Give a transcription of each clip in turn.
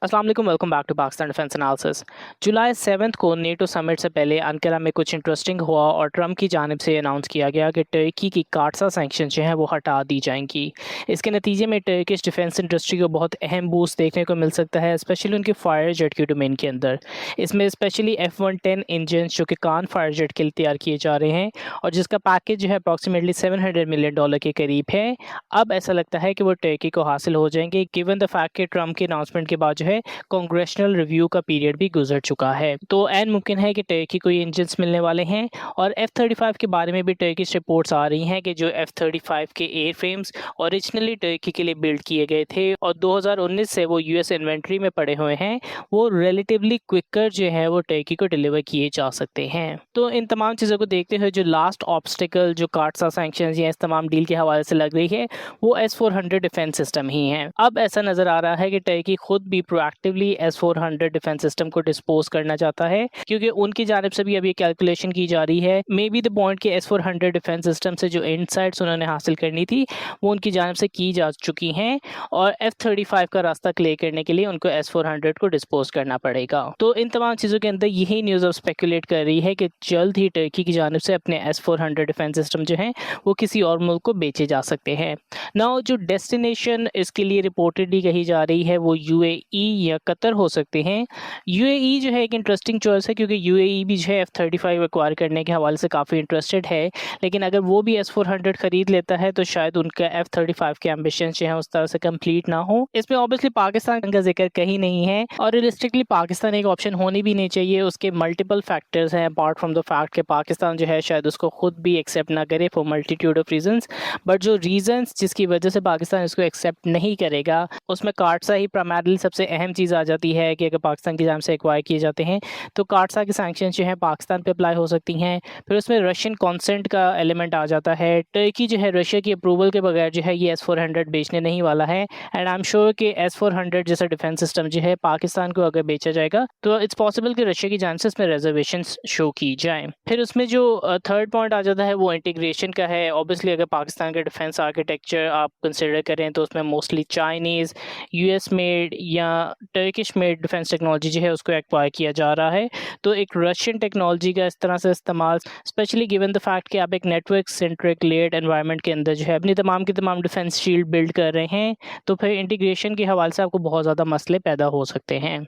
अस्सलाम वालेकुम, welcome back to Pakistan defence analysis. जुलाई 7 को नेटो समिट से पहले अंकारा में कुछ इंटरेस्टिंग हुआ और ट्रम्प की जानिब से अनाउंस किया गया कि टर्की की काटसा सैंक्शन जो हैं वो हटा दी जाएंगी। इसके नतीजे में टर्किश डिफेंस इंडस्ट्री को बहुत अहम बूस्ट देखने को मिल सकता है, स्पेशली उनके फायर जेट के डोमेन के अंदर। इसमें स्पेशली F110 इंजन जो कि कान फायर जेट के लिए तैयार किए जा रहे हैं और जिसका पैकेज जो है अप्रॉक्सीमेटली $700 मिलियन के करीब है। अब ऐसा लगता है कि वो टर्की को हासिल हो जाएंगे, गिवन द फैक्ट कि ट्रम्प के अनाउंसमेंट के बाद जो है कांग्रेशनल रिव्यू का पीरियड भी गुजर चुका है। तो ऐन मुमकिन है कि टर्की को ये इंजन्स मिलने वाले हैं। और F-35 के बारे में भी टर्किश रिपोर्ट्स आ रही हैं कि जो F-35 के एयर फ्रेम्स ओरिजिनली टर्की के लिए बिल्ड किए गए थे और 2019 से वो यूएस इन्वेंट्री में पड़े हुए हैं, वो रिलेटिवली क्विकर जो है वो टर्की को डिलीवर किए जा सकते हैं। तो इन तमाम चीज़ों को देखते हुए जो लास्ट ऑब्स्टिकल जो काटसा सैंक्शंस या इस तमाम डील के हवाले से लग रही है वो S-400 डिफेंस सिस्टम ही है। अब ऐसा नजर आ रहा है कि टर्की खुद भी प्रोएक्टिवली S-400 डिफेंस सिस्टम को डिस्पोज करना चाहता है, क्योंकि उनकी जानिब से भी अभी कैलकुलेशन की जा रही है। मे बी द पॉइंट कि S-400 डिफेंस सिस्टम से जो इनसाइट्स उन्होंने हासिल करनी थी वो उनकी जानिब से की जा चुकी हैं और F-35 का रास्ता क्लियर करने के लिए उनको S-400 को डिस्पोज करना पड़ेगा। तो इन तमाम चीज़ों के अंदर यही न्यूज़ अब स्पेकुलेट कर रही है कि जल्द ही टर्की की जानिब से अपने S-400 डिफेंस सिस्टम जो हैं वो किसी और मुल्क को बेचे जा सकते हैं। नाउ जो डेस्टिनेशन इसके लिए रिपोर्टेडली कही जा रही है वो यूएई या कतर हो सकते हैं। यूएई जो है एक इंटरेस्टिंग चॉइस है, क्योंकि यूएई भी जो है F-35 एक्वायर करने के हवाले से काफ़ी इंटरेस्टेड है। लेकिन अगर वो भी S-400 खरीद लेता है तो शायद उनका F-35 के एम्बिशन जो है उस तरह से कंप्लीट ना हो। इसमें ऑब्वियसली पाकिस्तान का जिक्र कहीं नहीं है और रियलिस्टिकली पाकिस्तान एक ऑप्शन होनी भी नहीं चाहिए। उसके मल्टीपल फैक्टर्स हैं अपार्ट फ्रॉम द फैक्ट कि पाकिस्तान जो है शायद उसको खुद भी एक्सेप्ट ना करे for multitude of reasons. But जो रीजंस जिसकी वजह से पाकिस्तान इसको एक्सेप्ट नहीं करेगा उसमें काटसा ही प्राइमरली सबसे अहम चीज़ आ जाती है कि अगर पाकिस्तान की जानिब से एक्वायर किए जाते हैं तो काटसा के सैंक्शन जो है पाकिस्तान पे अप्लाई हो सकती हैं। फिर उसमें रशियन कॉन्सेंट का एलिमेंट आ जाता है। टर्की जो है रशिया की अप्रूवल के बगैर जो है ये S-400 बेचने नहीं वाला है एंड आई एम श्योर कि S-400 जैसा डिफेंस सिस्टम जो है पाकिस्तान को अगर बेचा जाएगा तो इट्स पॉसिबल कि रशिया की जानिब से इसमें रिजर्वेशन शो की जाए। फिर उसमें जो थर्ड पॉइंट आ जाता है वो इंटीग्रेशन का है। ऑब्वियसली अगर पाकिस्तान का डिफेंस आर्किटेक्चर आप कंसिडर करें तो उसमें मोस्टली चाइनीज़, यूएस मेड या टर्किश मेड डिफेंस टेक्नोलॉजी जो है उसको एक्वायर किया जा रहा है। तो एक रशियन टेक्नोलॉजी का इस तरह से इस्तेमाल, स्पेशली गिवन द फैक्ट कि आप एक नेटवर्क सेंट्रिक लेयर्ड एनवायरनमेंट के अंदर जो है अपनी तमाम की तमाम डिफेंस शील्ड बिल्ड कर रहे हैं, तो फिर इंटीग्रेशन के हवाले से आपको बहुत ज़्यादा मसले पैदा हो सकते हैं।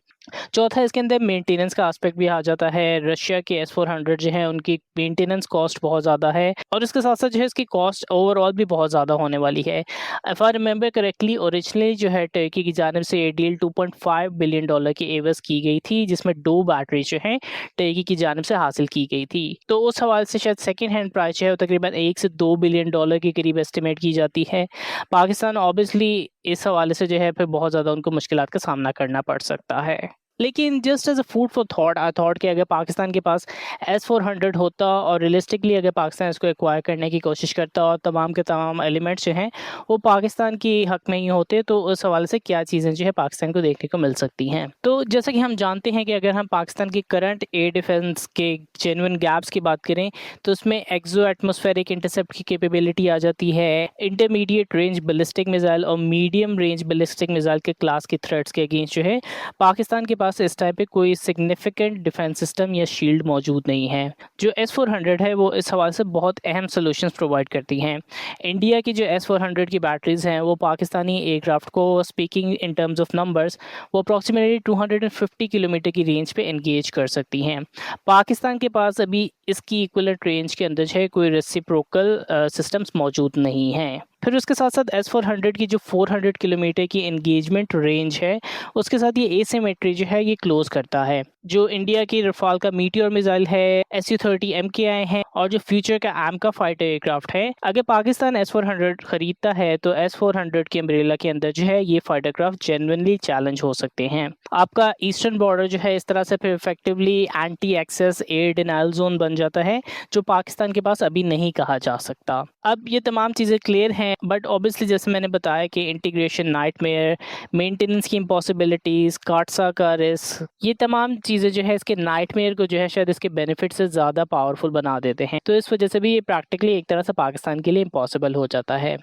चौथा इसके अंदर मेंटेनेंस का एस्पेक्ट भी आ जाता है। रशिया के S-400 जो है उनकी मेंटेनेंस कॉस्ट बहुत ज़्यादा है और इसके साथ साथ जो है इसकी कॉस्ट ओवरऑल भी बहुत ज़्यादा होने वाली है। If I remember correctly originally जो है टर्की की जानिब से ये डील $2.5 बिलियन की एवज की गई थी, जिसमें 2 बैटरी जो हैं टर्की की जानिब से हासिल की गई थी। तो उस हवाले से शायद सेकेंड हैंड प्राइस जो है वो तकरीबन $1 से $2 बिलियन के करीब एस्टिमेट की जाती है। पाकिस्तान ऑब्वियसली इस हवाले से जो है फिर बहुत ज़्यादा उनको मुश्किलात का सामना करना पड़ सकता है। लेकिन just as a food for thought I thought कि अगर पाकिस्तान के पास S-400 होता और रियलिस्टिकली अगर पाकिस्तान इसको एक्वायर करने की कोशिश करता और तमाम के तमाम एलिमेंट्स जो हैं वो पाकिस्तान की हक में ही होते, तो उस हवाले से क्या चीज़ें जो है पाकिस्तान को देखने को मिल सकती हैं। तो जैसा कि हम जानते हैं कि अगर हम पाकिस्तान की करंट एयर डिफेंस के जेन्युइन गैप्स की बात करें तो उसमें एक्सो एटमोस्फेरिक इंटरसेप्ट की कैपेबिलिटी आ जाती है, इंटरमीडिएट रेंज बैलिस्टिक मिसाइल और मीडियम रेंज बैलिस्टिक मिसाइल के क्लास के थ्रेट्स के अगेंस्ट जो है पाकिस्तान के पास इस टाइप पे कोई सिग्निफिकेंट डिफेंस सिस्टम या शील्ड मौजूद नहीं है। जो S-400 है वो इस हवाले से बहुत अहम सॉल्यूशंस प्रोवाइड करती हैं। इंडिया की जो S-400 की बैटरीज हैं वो पाकिस्तानी एयरक्राफ्ट को, speaking in terms of numbers, वो अप्रॉक्सीमेटली 250 किलोमीटर की रेंज पे एंगेज कर सकती हैं। पाकिस्तान के पास अभी इसकी इक्विवेलेंट रेंज के अंदर जो है कोई रेसिप्रोकल सिस्टम्स मौजूद नहीं हैं। फिर उसके साथ साथ S-400 की जो 400 किलोमीटर की एंगेजमेंट रेंज है उसके साथ ये एसिमेट्री जो है ये क्लोज करता है। जो इंडिया की रफाल का मीटियोर मिसाइल है, Su-30 MKI है और जो फ्यूचर का AMCA फाइटर एयरक्राफ्ट है, अगर पाकिस्तान S-400 खरीदता है तो S-400 के अम्ब्रेला के अंदर जो है ये फाइटर क्राफ्ट जेन्युइनली चैलेंज हो सकते हैं। आपका ईस्टर्न बॉर्डर जो है इस तरह से फिर effectively anti access air denial zone बन जाता है, जो पाकिस्तान के पास अभी नहीं कहा जा सकता। अब ये तमाम चीज़ें क्लियर हैं, बट ऑब्वियसली जैसे मैंने बताया कि इंटीग्रेशन नाइटमेयर, मेंटेनेंस की इम्पॉसिबिलिटीज़, काटसा का रिस्क, ये तमाम चीज़ें चीज़ें जो है इसके नाइटमेयर को जो है शायद इसके बेनिफिट से ज़्यादा पावरफुल बना देते हैं। तो इस वजह से भी ये प्रैक्टिकली एक तरह से पाकिस्तान के लिए इम्पॉसिबल हो जाता है।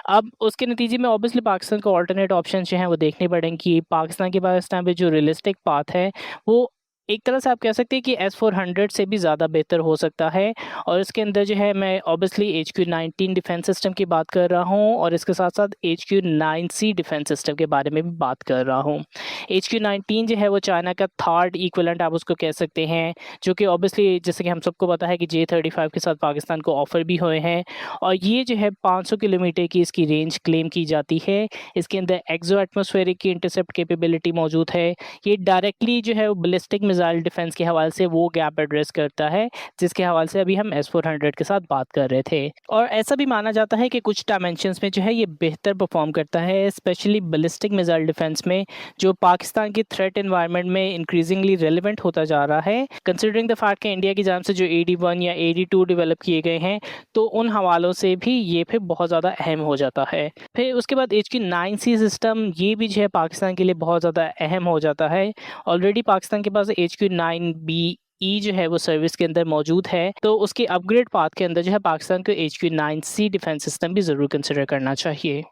अब उसके नतीजे में ऑब्वियसली पाकिस्तान को अल्टरनेट ऑप्शन जो हैं वो देखने पड़ेंगे। पाकिस्तान के पास इस टाइम पे जो रियलिस्टिक पाथ है वो एक तरह से आप कह सकते हैं कि S-400 से भी ज़्यादा बेहतर हो सकता है। और इसके अंदर जो है मैं ऑब्वियसली HQ-19 डिफेंस सिस्टम की बात कर रहा हूँ और इसके साथ-साथ HQ-9C डिफेंस सिस्टम के बारे में भी बात कर रहा हूँ। HQ-19 जो है वो चाइना का थर्ड इक्विवेलेंट आप उसको कह सकते हैं, जो कि ऑब्वियसली जैसे कि हम सबको पता है कि J-35 के साथ पाकिस्तान को ऑफ़र भी हुए हैं और ये जो है 500 किलोमीटर की इसकी रेंज क्लेम की जाती है। इसके अंदर एक्सो एटमॉस्फेरिक की इंटरसेप्ट कैपेबिलिटी मौजूद है। ये डायरेक्टली जो है वो बैलिस्टिक मिसाइल डिफेंस के हवाले से वो गैप एड्रेस करता है जिसके हवाले से अभी हम S-400 के साथ बात कर रहे थे। और ऐसा भी माना जाता है कि कुछ डायमेंशंस में जो है ये बेहतर परफॉर्म करता है, स्पेशली बैलिस्टिक मिसाइल डिफेंस में, जो पाकिस्तान की थ्रेट एनवायरनमेंट में इंक्रीजिंगली रेलिवेंट होता जा रहा है। कंसिडरिंग द फैक्ट कि इंडिया की जानिब से जो AD-1 या AD-2 डेवलप किए गए हैं, तो उन हवालों से भी ये फिर बहुत ज़्यादा अहम हो जाता है। फिर उसके बाद HQ-9C सिस्टम, ये भी जो है पाकिस्तान के लिए बहुत ज़्यादा अहम हो जाता है। ऑलरेडी पाकिस्तान के पास HQ-9B जो है वो सर्विस के अंदर मौजूद है, तो उसके अपग्रेड पाथ के अंदर जो है पाकिस्तान को HQ-9C डिफेंस सिस्टम भी ज़रूर कंसिडर करना चाहिए।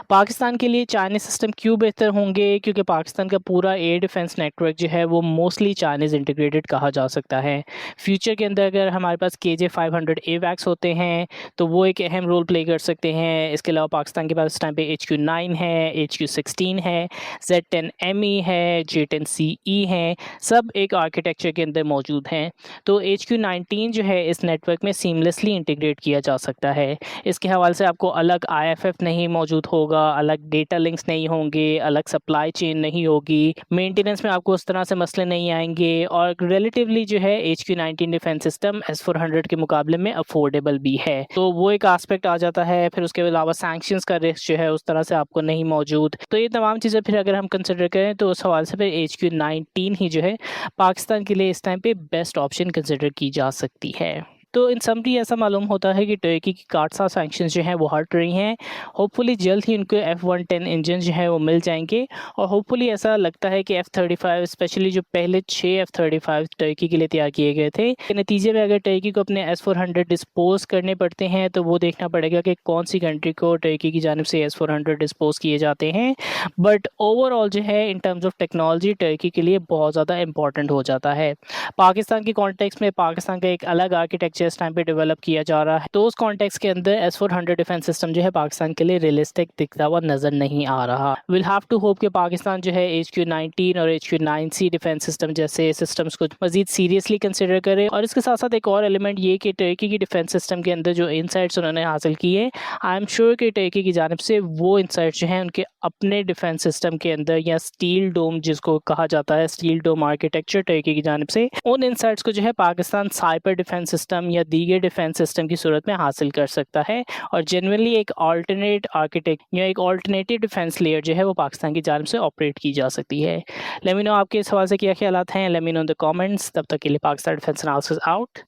पाकिस्तान के लिए चाइनीज़ सिस्टम क्यों बेहतर होंगे? क्योंकि पाकिस्तान का पूरा एयर डिफेंस नेटवर्क जो है वो मोस्टली चाइनीज़ इंटीग्रेटेड कहा जा सकता है। फ्यूचर के अंदर अगर हमारे पास KJ-500 AWACS होते हैं तो वो एक अहम रोल प्ले कर सकते हैं। इसके अलावा पाकिस्तान के पास इस टाइम पे HQ-9 है, HQ-16 है, Z-10ME है, J-10CE है, सब एक आर्किटेक्चर के अंदर मौजूद हैं। तो HQ-19 जो है इस नेटवर्क में सीमलेसली इंटीग्रेट किया जा सकता है। इसके हवाले से आपको अलग IFF नहीं मौजूद होगा, अलग डेटा लिंक्स नहीं होंगे, अलग सप्लाई चेन नहीं होगी, मेंटेनेंस में आपको उस तरह से मसले नहीं आएंगे और रिलेटिवली जो है HQ-19 डिफेंस सिस्टम S-400 के मुकाबले में अफोर्डेबल भी है। तो वो एक एस्पेक्ट आ जाता है। फिर उसके अलावा सैंक्शंस का रिस्क जो है उस तरह से आपको नहीं मौजूद। तो ये तमाम चीज़ें फिर अगर हम कंसिडर करें तो उस हवाले से फिर HQ-19 ही जो है पाकिस्तान के लिए इस टाइम पे बेस्ट ऑप्शन कंसिडर की जा सकती है। तो इन समरी ऐसा मालूम होता है कि टर्की की काटसा सैंक्शंस जो हैं वो हट रही हैं। होपफुली जल्द ही उनको F-110 इंजन जो है वो मिल जाएंगे और होपफुली ऐसा लगता है कि F-35 स्पेशली जो पहले 6 F-35 टर्की के लिए तैयार किए गए थे, के नतीजे में अगर टर्की को अपने S-400 डिस्पोज करने पड़ते हैं तो वो देखना पड़ेगा कि कौन सी कंट्री को टर्की की जानिब से S-400 डिस्पोज किए जाते हैं। बट ओवरऑल जो है in terms of technology Turkey के लिए बहुत ज़्यादा इंपॉर्टेंट हो जाता है। पाकिस्तान के कॉन्टेक्स्ट में पाकिस्तान का एक अलग आर्किटेक्चर इस टाइम पे डेवलप किया जा रहा है, तो उस कॉन्टेक्स्ट के अंदर S-400 डिफेंस सिस्टम जो है पाकिस्तान के लिए रियलिस्टिक दिखता हुआ नजर नहीं आ रहा। विल हैव टू होप कि पाकिस्तान जो है HQ-19 और HQ-9C डिफेंस सिस्टम जैसे सिस्टम्स को मजीद सीरियसली कंसिडर करे। और इसके साथ साथ एक और एलिमेंट ये कि टर्की की डिफेंस सिस्टम के अंदर जो इंसाइट्स उन्होंने हासिल किए, आई एम श्योर कि टर्की की जानिब से वो इंसाइट्स जो हैं उनके अपने डिफेंस सिस्टम के अंदर या स्टील डोम जिसको कहा जाता है, स्टील डोम आर्किटेक्चर टर्की की जानिब से, उन इंसाइट्स को जो है पाकिस्तान साइपर डिफेंस सिस्टम या दीगर डिफेंस सिस्टम की सूरत में हासिल कर सकता है और जनरली एक अल्टरनेट आर्किटेक्ट या एक अल्टरनेटिव डिफेंस लेयर जो है वो पाकिस्तान की जानिब से ऑपरेट की जा सकती है। लेट मी नो आपके इस सवाल से क्या ख्यालात हैं, let me know in the comments. तब तक के लिए Pakistan defence analysis out,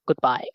good bye.